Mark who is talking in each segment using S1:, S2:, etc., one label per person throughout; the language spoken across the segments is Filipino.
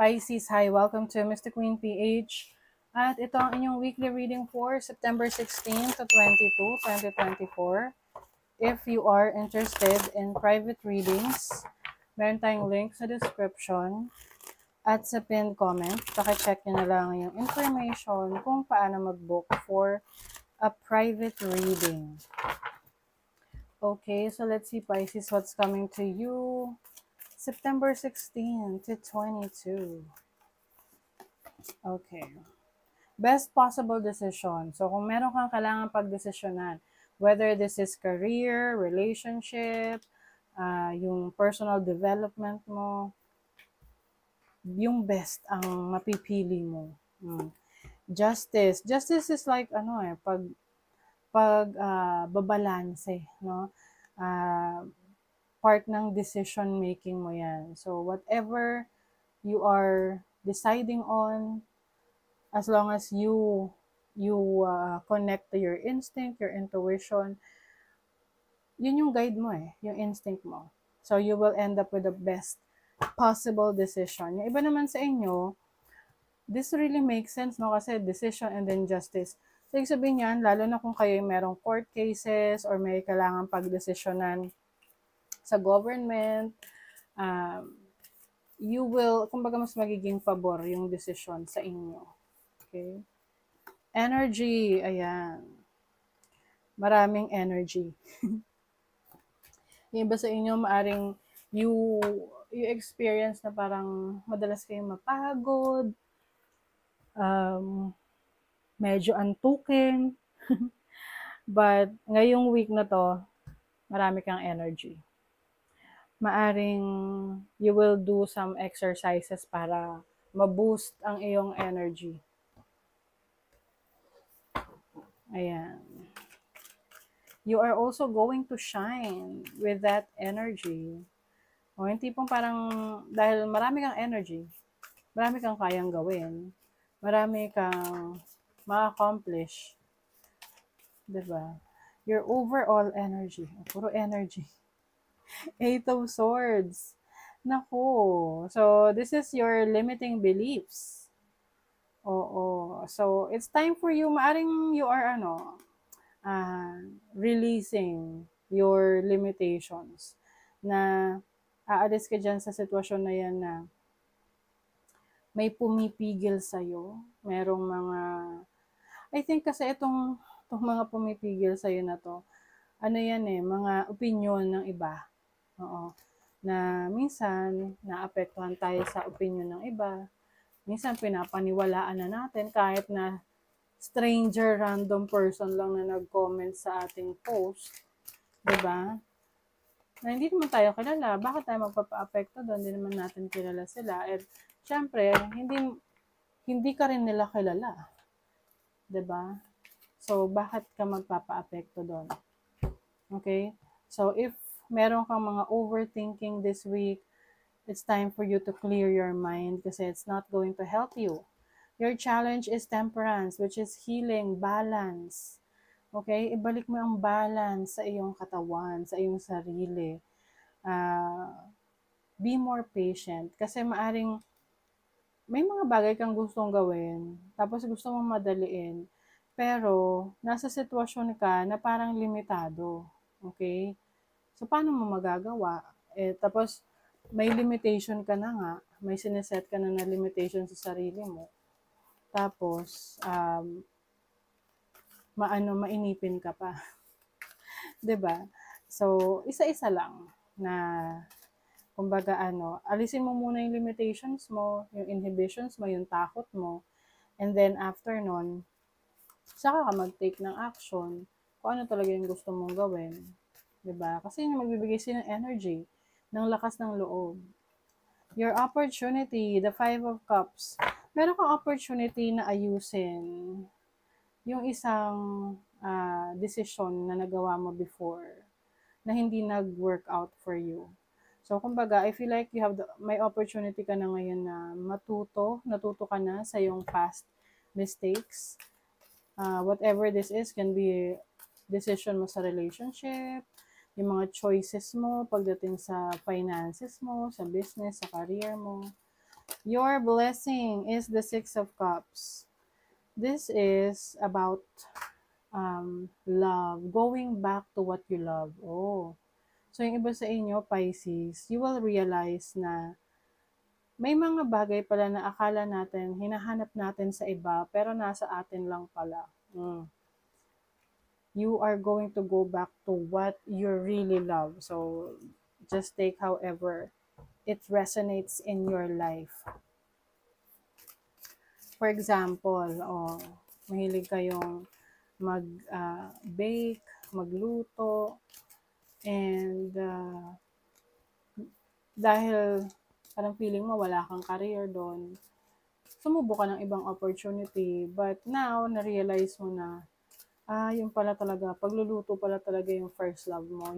S1: Pisces, hi, welcome to Mystic Queen PH. At ito ang inyong weekly reading for September 16 to 22, 2024. If you are interested in private readings, meron tayong link sa description at sa pinned comment. Paki-check nyo na lang yung information kung paano mag-book for a private reading. Okay, so let's see Pisces, what's coming to you September 16 to 22. Okay. Best possible decision. So, kung meron kang kailangan pagdesisyonan, whether this is career, relationship, yung personal development mo, yung best ang mapipili mo. Justice. Justice is like, babalanse, no? Part ng decision making mo yan. So, whatever you are deciding on, as long as you connect to your instinct, your intuition, yun yung guide mo yung instinct mo. So you will end up with the best possible decision. Yung iba naman sa inyo, this really makes sense, no? Kasi decision and then justice. So ibig sabihin yan, lalo na kung kayo merong court cases or may kailangan pagdesisyonan sa government, you will, kumbaga mas magiging pabor yung decision sa inyo. Okay? Energy, ayan. Maraming energy. Yung iba sa inyo, maaring you experience na parang madalas kayong mapagod, medyo antukin. But ngayong week na to, marami kang energy. Maaring you will do some exercises para ma-boost ang iyong energy. Ayan. You are also going to shine with that energy. O, yung tipong parang, dahil marami kang energy, marami kang kayang gawin, marami kang ma-accomplish. Diba? Your overall energy, puro energy. 8 of Swords. Naku. So, this is your limiting beliefs. Oo. So, it's time for you, maaring you are, releasing your limitations. Na, aalis ka dyan sa sitwasyon na yan na may pumipigil sa'yo. Merong mga, I think kasi itong mga pumipigil sa'yo na to, mga opinion ng iba. Oo. Na minsan, naapektuhan tayo sa opinion ng iba. Minsan, pinapaniwalaan na natin kahit na stranger, random person lang na nag-comment sa ating post. Diba? Na hindi naman tayo kilala. Bakit tayo magpapa-apekto doon? Hindi naman natin kilala sila. At syempre, hindi ka rin nila kilala. Diba? So, bakit ka magpapa-apekto doon? Okay? So, if meron kang mga overthinking this week, it's time for you to clear your mind kasi it's not going to help you. Your challenge is temperance, which is healing, balance. Okay? Ibalik mo ang balance sa iyong katawan, sa iyong sarili. Be more patient. Kasi maaring may mga bagay kang gustong gawin, tapos gusto mong madaliin, pero nasa sitwasyon ka na parang limitado. Okay? So, paano mo magagawa? Tapos, may limitation ka na nga, may sineset ka na limitation sa sarili mo. Tapos, mainipin ka pa. 'Di ba? So, isa-isa lang na, kumbaga alisin mo muna yung limitations mo, yung inhibitions mo, yung takot mo, and then after nun, saka ka mag-take ng action kung ano talaga yung gusto mong gawin. 'Di ba? Kasi yung magbibigay sila ng energy, ng lakas ng loob. Your opportunity, the 5 of Cups. Meron kang opportunity na ayusin yung isang decision na nagawa mo before na hindi nag-work out for you. So, kumbaga, I feel like you have may opportunity ka na ngayon na natuto ka na sa yung past mistakes. Whatever this is, can be decision mo sa relationship, yung mga choices mo pagdating sa finances mo, sa business, sa career mo. Your blessing is the Six of Cups. This is about love, going back to what you love. Oh, so yung iba sa inyo, Pisces, you will realize na may mga bagay pala na akala natin, hinahanap natin sa iba, pero nasa atin lang pala. You are going to go back to what you really love. So, just take however it resonates in your life. For example, mahilig kayong mag-bake, magluto, and dahil parang feeling mo wala kang career doon, sumubok ka ng ibang opportunity. But now, na-realize mo na, yung pala talaga, pagluluto pala talaga yung first love mo,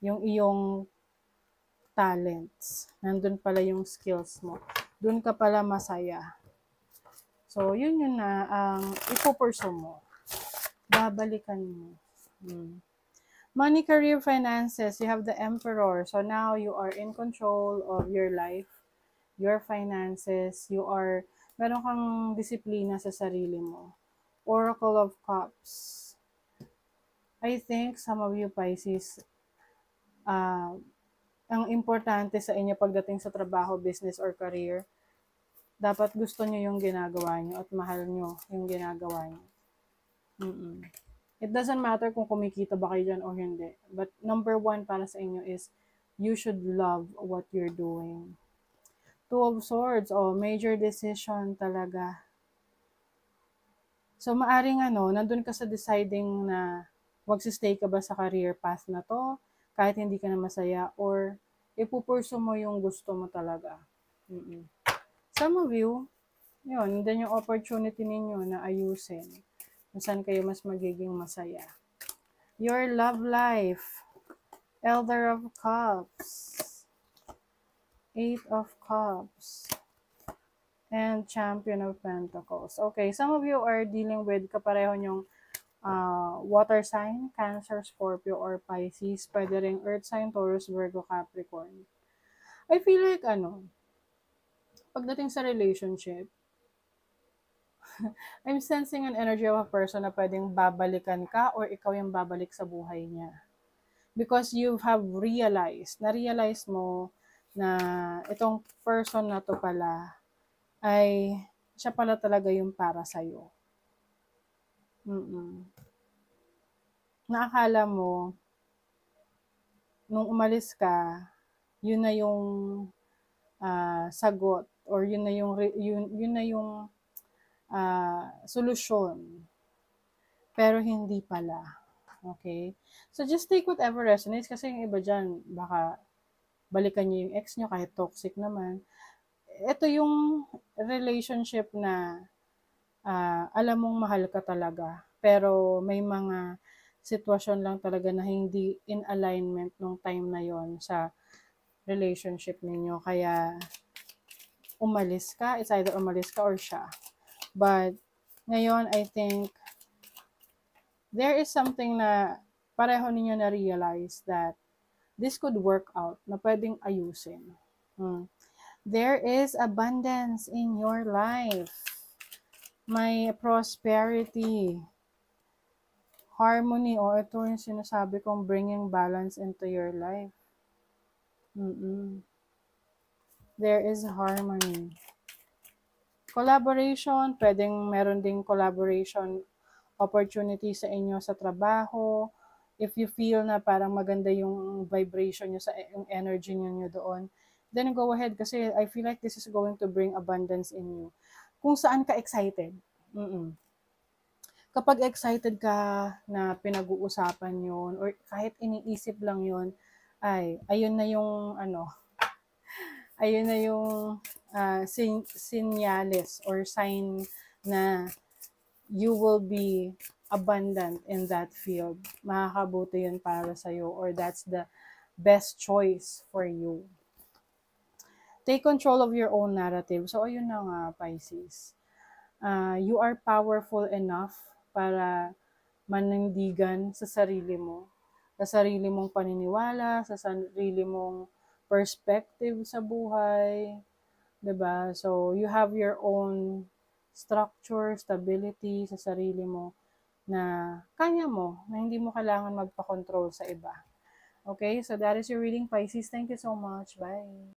S1: yung iyong talents. Nandun pala yung skills mo. Doon ka pala masaya. So, yun yun na ang ipupurso mo. Babalikan mo. Money, career, finances, you have the Emperor. So, now you are in control of your life, your finances, meron kang disiplina sa sarili mo. Oracle of Cups. I think some of you Pisces, ang importante sa inyo pagdating sa trabaho, business, or career, dapat gusto nyo yung ginagawa nyo at mahal nyo yung ginagawa nyo. It doesn't matter kung kumikita ba kayo dyan o hindi. But number one para sa inyo is, you should love what you're doing. Two of Swords, major decision talaga. So, maaring nandun ka sa deciding na magsistay ka ba sa career path na to, kahit hindi ka na masaya, or ipupurso mo yung gusto mo talaga. Some of you, yun, then yung opportunity ninyo na ayusin kung saan kayo mas magiging masaya. Your love life, Elder of Cups, Eight of Cups, and Champion of Pentacles. Okay, some of you are dealing with kapareho nyong water sign, Cancer, Scorpio, or Pisces. Pwede rin Earth sign, Taurus, Virgo, Capricorn. I feel like pagdating sa relationship, I'm sensing an energy of a person na pwedeng babalikan ka or ikaw yung babalik sa buhay niya. Because you have na-realize mo na itong person na to pala ay siya pala talaga yung para sa'yo. Naakala mo, nung umalis ka, yun na yung sagot or yun na yung solusyon. Pero hindi pala. Okay? So, just take whatever resonates kasi yung iba dyan, baka balikan nyo yung ex nyo kahit toxic naman. Ito yung relationship na alam mong mahal ka talaga. Pero may mga sitwasyon lang talaga na hindi in alignment nung time na yon sa relationship ninyo. Kaya, umalis ka. It's either umalis ka or siya. But, ngayon, I think, there is something na pareho ninyo na-realize that this could work out, na pwedeng ayusin. There is abundance in your life. May prosperity, harmony, ito yung sinasabi kong bringing balance into your life. There is harmony. Collaboration, pwedeng meron ding collaboration opportunity sa inyo sa trabaho. If you feel na parang maganda yung vibration nyo yung energy nyo doon, then go ahead kasi I feel like this is going to bring abundance in you. Kung saan ka excited. Kapag excited ka na pinag-uusapan yun or kahit iniisip lang yun, ayun na yung ayun na yung sinyales or sign na you will be abundant in that field. Makakabuti yun para sa'yo or that's the best choice for you. Take control of your own narrative. So, ayun na nga, Pisces. You are powerful enough para manindigan sa sarili mo. Sa sarili mong paniniwala, sa sarili mong perspective sa buhay, 'di ba? So, you have your own structure, stability sa sarili mo na kaya mo, na hindi mo kailangan magpa-control sa iba. Okay? So, that is your reading, Pisces. Thank you so much. Bye.